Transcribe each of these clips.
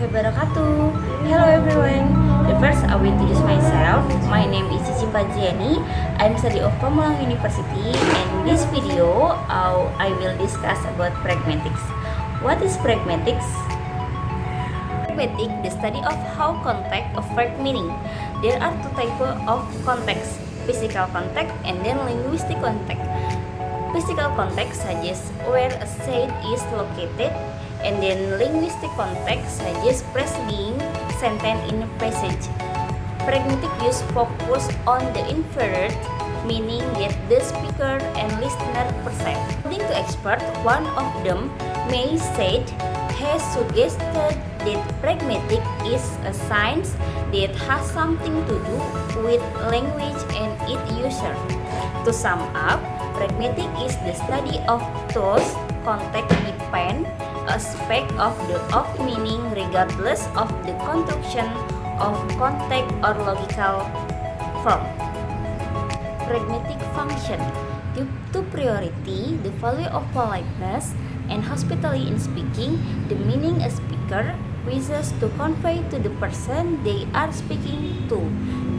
warahmatullahi wabarakatuh. Hello everyone. The first I will introduce myself. My name is Cici Fajriani. I'm study of Pamulang University, and in this video I will discuss about pragmatics. What is pragmatics? Pragmatic, the study of how context affect meaning. There are two types of context: physical context and then linguistic context. Physical context suggests where a said is located, and then linguistic context suggests preceding sentence in a passage. Pragmatic use focus on the inferred meaning that the speaker and listener perceive. According to expert, one of them may said has suggested that pragmatic is a science that has something to do with language and its user. To sum up, pragmatic is the study of those context-dependent aspect of meaning regardless of the construction of context or logical form. Pragmatic function to priority the value of politeness and hospitality in speaking, the meaning a speaker wishes to convey to the person they are speaking to,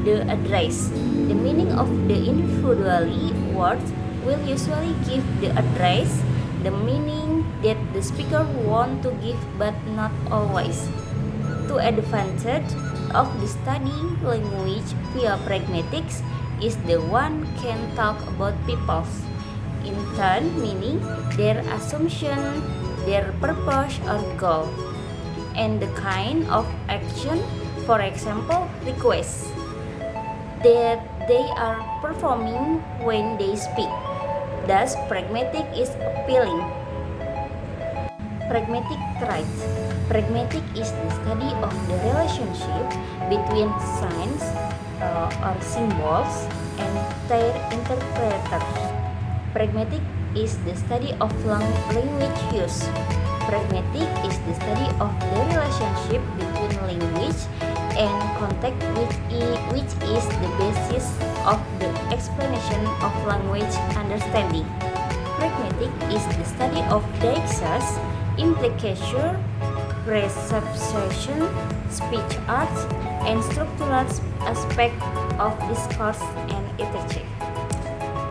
the address. The meaning of the individually words will usually give the address the meaning that the speaker want to give, but not always. To advantage of the study language via pragmatics is the one can talk about people's intent, meaning their assumption, their purpose or goal, and the kind of action, for example, requests, that they are performing when they speak. Thus, pragmatic is appealing. Pragmatic traits. Pragmatic is the study of the relationship between signs or symbols and their interpreters. Pragmatic is the study of language use. Pragmatic is the study of the relationship between language and context, which is the basis of the explanation of language understanding. Pragmatic is the study of deixas, implication, perception, speech arts, and structural aspect of discourse and etc.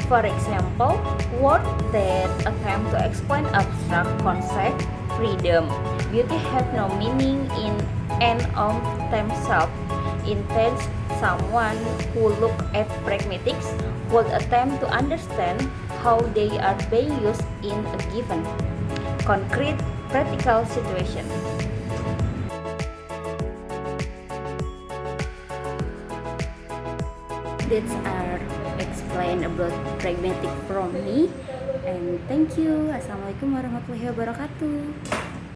For example, words that attempt to explain abstract concept, freedom, beauty have no meaning in and of themselves. Instead, someone who look at pragmatics would attempt to understand how they are being used in a given, concrete, practical situation. That's our explain about pragmatic from me, and thank you. Assalamualaikum warahmatullahi wabarakatuh.